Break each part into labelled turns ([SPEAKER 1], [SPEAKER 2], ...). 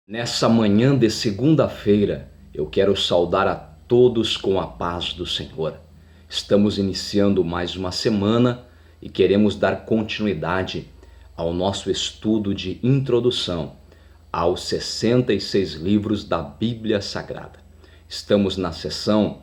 [SPEAKER 1] Nessa manhã de segunda-feira, eu quero saudar a todos com a paz do Senhor. Estamos iniciando mais uma semana e queremos dar continuidade ao nosso estudo de introdução aos 66 livros da Bíblia Sagrada. Estamos na seção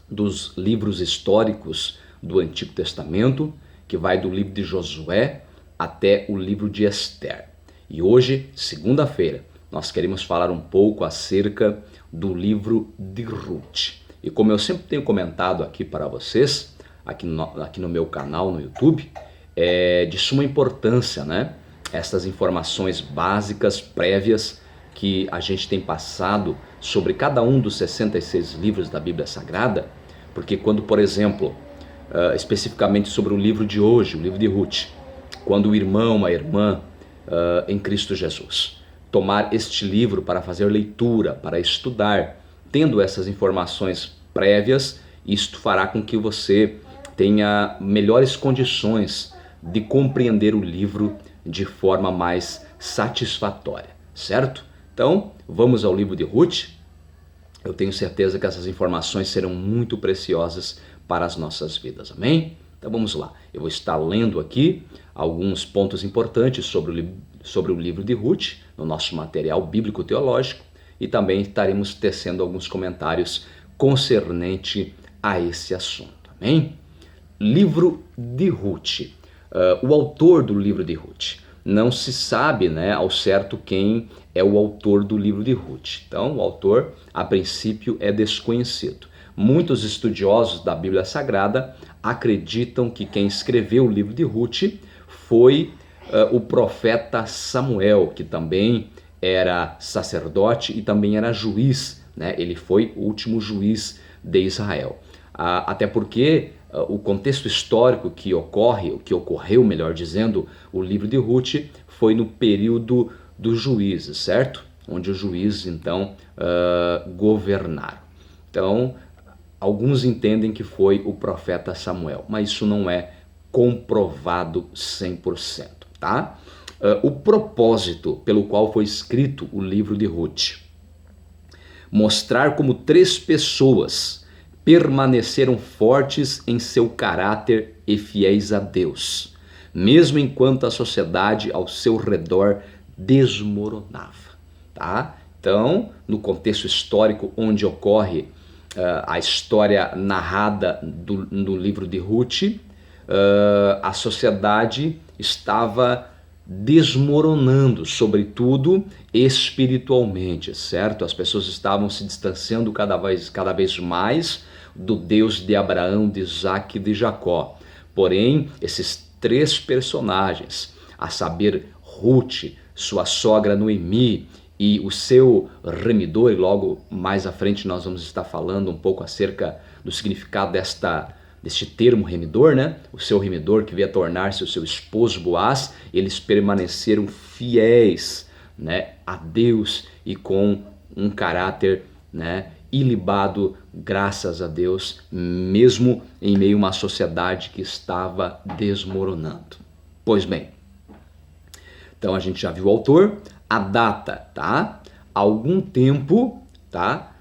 [SPEAKER 1] dos livros históricos do Antigo Testamento, que vai do livro de Josué até o livro de Esther. E hoje, segunda-feira, nós queremos falar um pouco acerca do livro de Ruth. E como eu sempre tenho comentado aqui para vocês, aqui no meu canal no YouTube, é de suma importância, né? Essas informações básicas, prévias, que a gente tem passado sobre cada um dos 66 livros da Bíblia Sagrada, porque quando, por exemplo, especificamente sobre o livro de hoje, o livro de Ruth, quando o irmão, a irmã em Cristo Jesus tomar este livro para fazer leitura, para estudar, tendo essas informações prévias, isto fará com que você tenha melhores condições de compreender o livro de forma mais satisfatória, certo? Então, vamos ao livro de Ruth. Eu tenho certeza que essas informações serão muito preciosas para as nossas vidas, amém? Então vamos lá, eu vou estar lendo aqui alguns pontos importantes sobre o livro de Ruth, no nosso material bíblico-teológico, e também estaremos tecendo alguns comentários concernente a esse assunto, amém? Livro de Ruth. O autor do livro de Ruth. Não se sabe, né, ao certo quem é o autor do livro de Ruth. Então, o autor, a princípio, é desconhecido. Muitos estudiosos da Bíblia Sagrada acreditam que quem escreveu o livro de Ruth foi o profeta Samuel, que também era sacerdote e também era juiz, né? Ele foi o último juiz de Israel. Até porque o contexto histórico que ocorreu, melhor dizendo, o livro de Ruth foi no período dos juízes, certo? Onde os juízes, então, governaram. Então, alguns entendem que foi o profeta Samuel, mas isso não é comprovado 100%, tá? O propósito pelo qual foi escrito o livro de Ruth: mostrar como 3 pessoas permaneceram fortes em seu caráter e fiéis a Deus, mesmo enquanto a sociedade ao seu redor desmoronava, tá? Então, no contexto histórico onde ocorre a história narrada no livro de Ruth, a sociedade estava desmoronando, sobretudo espiritualmente, certo? As pessoas estavam se distanciando cada vez mais do Deus de Abraão, de Isaac e de Jacó. Porém, esses 3 personagens, a saber, Ruth, sua sogra Noemi e o seu remidor, e logo mais à frente nós vamos estar falando um pouco acerca do significado deste termo remidor, né? O seu remidor que veio a tornar-se o seu esposo Boaz. Eles permaneceram fiéis, né, a Deus e com um caráter, né, ilibado, graças a Deus, mesmo em meio a uma sociedade que estava desmoronando. Pois bem, então a gente já viu o autor, a data, tá? Algum tempo, tá?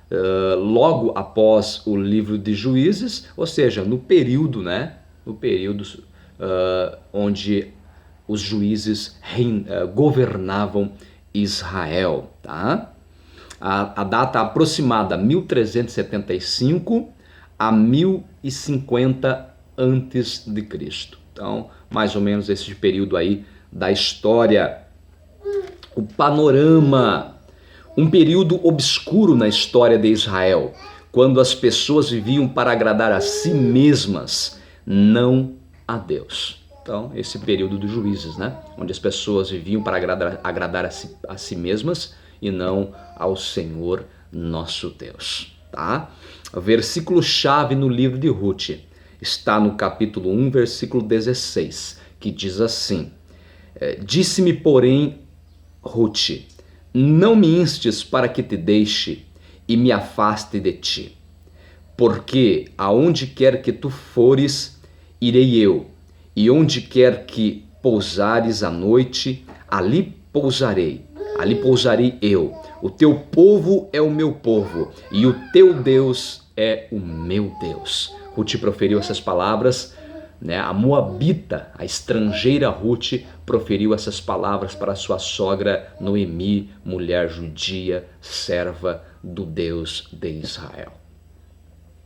[SPEAKER 1] Logo após o livro de Juízes, ou seja, no período, né? No período onde os juízes governavam Israel, tá? A data aproximada 1375 a 1050 antes de Cristo. Então, mais ou menos esse período aí da história. O panorama, um período obscuro na história de Israel, quando as pessoas viviam para agradar a si mesmas, não a Deus. Então, esse período dos juízes, né? Onde as pessoas viviam para agradar a si mesmas e não ao Senhor nosso Deus, tá? O versículo-chave no livro de Ruth está no capítulo 1, versículo 16, que diz assim: disse-me, porém, Ruth, não me instes para que te deixe e me afaste de ti, porque aonde quer que tu fores, irei eu, e onde quer que pousares à noite, ali pousarei. ali pousarei eu. O teu povo é o meu povo, e o teu Deus é o meu Deus. Ruth proferiu essas palavras, né? A moabita, a estrangeira Ruth, proferiu essas palavras para sua sogra Noemi, mulher judia, serva do Deus de Israel.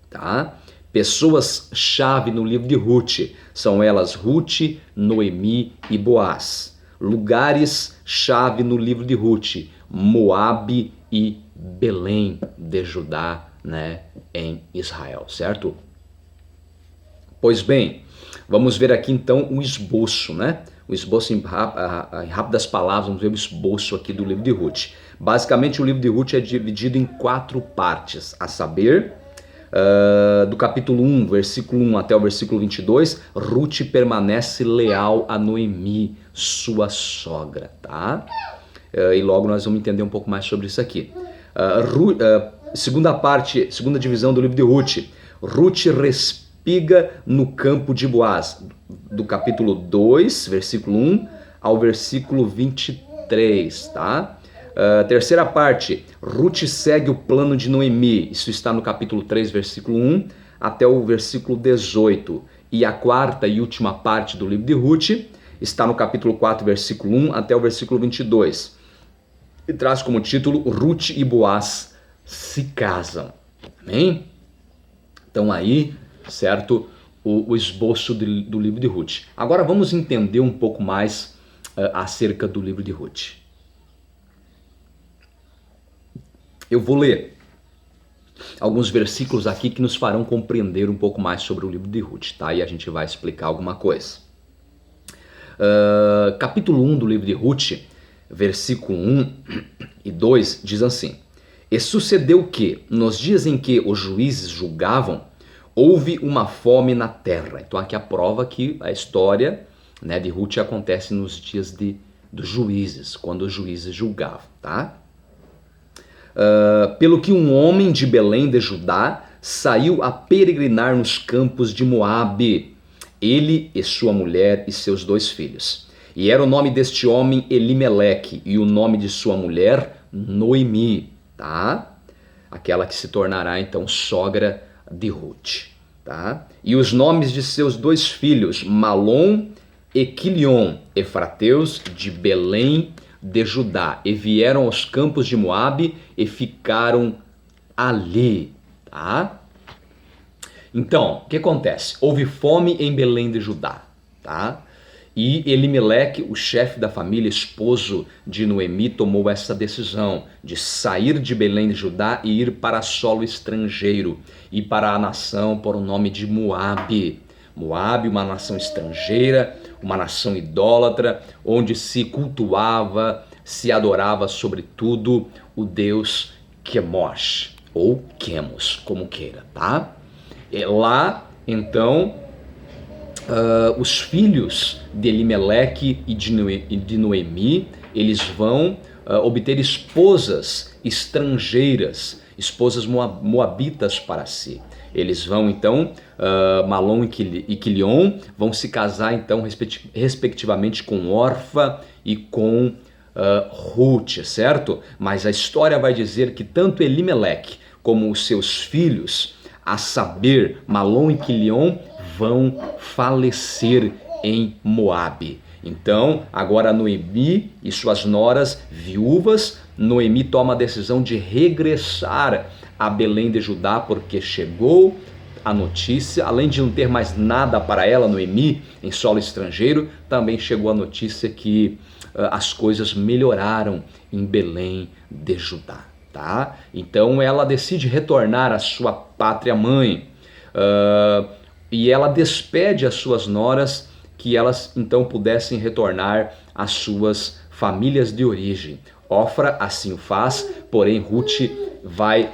[SPEAKER 1] Tá? Pessoas-chave no livro de Ruth são elas Ruth, Noemi e Boaz. Lugares-chave no livro de Ruth, Moabe e Belém de Judá, né, em Israel, certo? Pois bem, vamos ver aqui então o esboço, né? O esboço em rápidas palavras, vamos ver o esboço aqui do livro de Ruth. Basicamente o livro de Ruth é dividido em 4 partes, a saber, do capítulo 1, versículo 1 até o versículo 22, Ruth permanece leal a Noemi, sua sogra, tá? E logo nós vamos entender um pouco mais sobre isso aqui. Segunda divisão do livro de Ruth. Ruth respiga no campo de Boaz, do capítulo 2, versículo 1 ao versículo 23, tá? Terceira parte, Ruth segue o plano de Noemi, isso está no capítulo 3, versículo 1 até o versículo 18. E a quarta e última parte do livro de Ruth está no capítulo 4, versículo 1 até o versículo 22. E traz como título Ruth e Boaz se casam. Amém? Então aí, certo, o esboço do livro de Ruth. Agora vamos entender um pouco mais acerca do livro de Ruth. Eu vou ler alguns versículos aqui que nos farão compreender um pouco mais sobre o livro de Ruth, tá? E a gente vai explicar alguma coisa. Capítulo 1 do livro de Ruth, versículo 1 e 2, diz assim: E sucedeu que, nos dias em que os juízes julgavam, houve uma fome na terra. Então aqui a prova que a história, né, de Ruth acontece nos dias dos juízes, quando os juízes julgavam, tá? Pelo que um homem de Belém de Judá saiu a peregrinar nos campos de Moabe, ele e sua mulher e seus 2 filhos. E era o nome deste homem Elimeleque e o nome de sua mulher Noemi, tá? Aquela que se tornará então sogra de Ruth, tá? E os nomes de seus 2 filhos, Malom e Quilion, efrateus de Belém de Judá, e vieram aos campos de Moabe e ficaram ali, tá? Então, o que acontece? Houve fome em Belém de Judá, tá? E Elimeleque, o chefe da família, esposo de Noemi, tomou essa decisão de sair de Belém de Judá e ir para solo estrangeiro e para a nação por o nome de Moabe. Moabe, uma nação estrangeira, uma nação idólatra, onde se cultuava, se adorava sobretudo o deus Quemosh, ou Quemos, como queira, tá? E lá, então, os filhos de Elimeleque e de Noemi, eles vão obter esposas estrangeiras, esposas moabitas para si. Eles vão então, Malom e Quilion, vão se casar então respectivamente com Orfa e com Ruth, certo? Mas a história vai dizer que tanto Elimeleque como os seus filhos, a saber, Malom e Quilion, vão falecer em Moabe. Então, agora Noemi e suas noras viúvas, Noemi toma a decisão de regressar a Belém de Judá, porque chegou a notícia, além de não ter mais nada para ela, Noemi, em solo estrangeiro, também chegou a notícia que as coisas melhoraram em Belém de Judá, tá? Então ela decide retornar à sua pátria mãe, e ela despede as suas noras que elas então pudessem retornar às suas famílias de origem. Ofra assim o faz, porém Ruth vai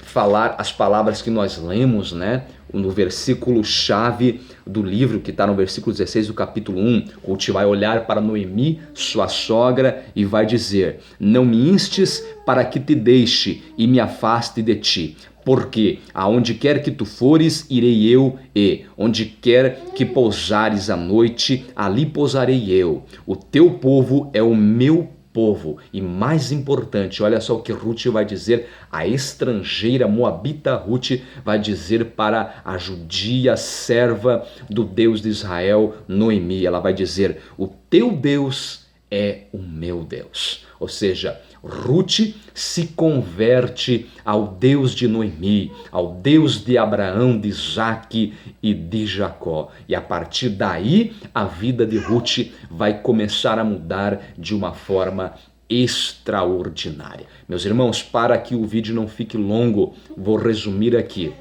[SPEAKER 1] falar as palavras que nós lemos, né, no versículo chave do livro, que está no versículo 16 do capítulo 1. Ruth vai olhar para Noemi, sua sogra, e vai dizer: não me instes para que te deixe e me afaste de ti, porque aonde quer que tu fores, irei eu, e onde quer que pousares à noite, ali pousarei eu. O teu povo é o meu povo. E mais importante, olha só o que Ruth vai dizer, a estrangeira moabita Ruth vai dizer para a judia serva do Deus de Israel, Noemi. Ela vai dizer: o teu Deus é o meu Deus. Ou seja, Ruth se converte ao Deus de Noemi, ao Deus de Abraão, de Isaque e de Jacó. E a partir daí, a vida de Ruth vai começar a mudar de uma forma extraordinária. Meus irmãos, para que o vídeo não fique longo, vou resumir aqui.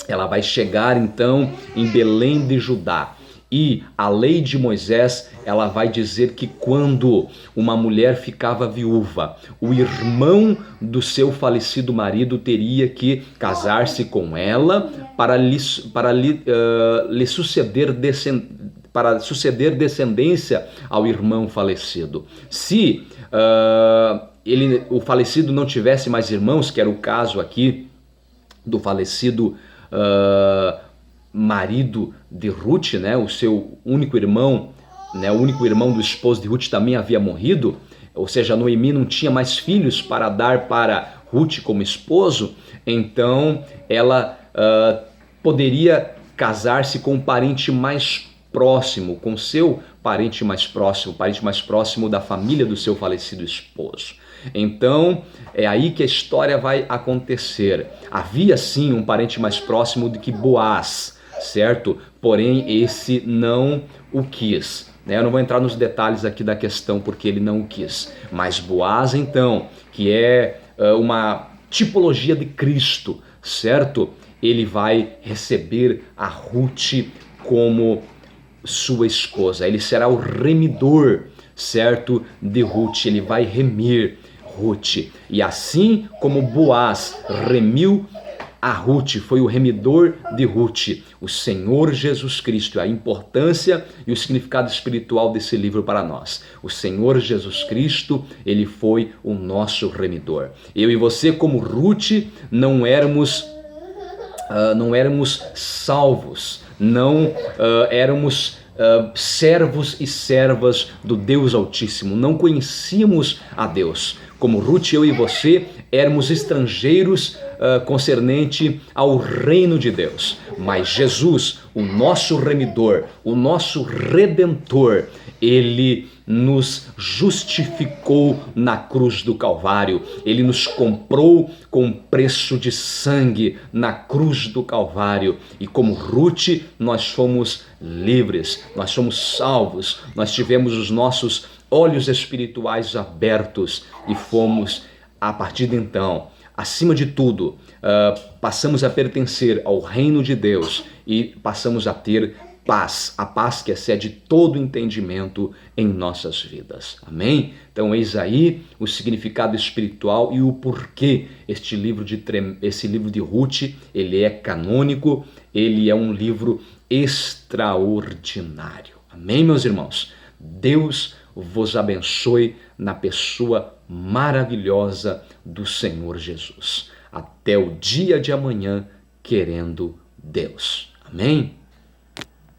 [SPEAKER 1] Ela vai chegar então em Belém de Judá. E a lei de Moisés, ela vai dizer que quando uma mulher ficava viúva, o irmão do seu falecido marido teria que casar-se com ela para lhe suceder descendência ao irmão falecido. Se o falecido não tivesse mais irmãos, que era o caso aqui do falecido marido de Ruth, né, o seu único irmão, né, o único irmão do esposo de Ruth também havia morrido, ou seja, Noemi não tinha mais filhos para dar para Ruth como esposo, então ela poderia casar-se com um parente mais próximo, com seu parente mais próximo da família do seu falecido esposo. Então, é aí que a história vai acontecer. Havia sim um parente mais próximo do que Boaz, certo? Porém, esse não o quis. Eu não vou entrar nos detalhes aqui da questão porque ele não o quis. Mas Boaz, então, que é uma tipologia de Cristo, certo? Ele vai receber a Ruth como sua esposa. Ele será o remidor, certo, de Ruth. Ele vai remir Ruth. E assim como Boaz remiu a Ruth, foi o remidor de Ruth, o Senhor Jesus Cristo. A importância e o significado espiritual desse livro para nós. O Senhor Jesus Cristo, ele foi o nosso remidor. Eu e você, como Ruth, não éramos salvos, não éramos servos e servas do Deus Altíssimo, não conhecíamos a Deus. Como Ruth, eu e você éramos estrangeiros concernente ao reino de Deus. Mas Jesus, o nosso remidor, o nosso redentor, ele nos justificou na cruz do Calvário. Ele nos comprou com preço de sangue na cruz do Calvário. E como Ruth, nós fomos livres, nós somos salvos, nós tivemos os nossos olhos espirituais abertos e fomos, a partir de então, acima de tudo, passamos a pertencer ao reino de Deus e passamos a ter paz, a paz que excede todo entendimento em nossas vidas. Amém? Então eis aí o significado espiritual e o porquê esse livro de Ruth, ele é canônico, ele é um livro extraordinário. Amém, meus irmãos? Deus vos abençoe na pessoa maravilhosa do Senhor Jesus. Até o dia de amanhã, querendo Deus. Amém?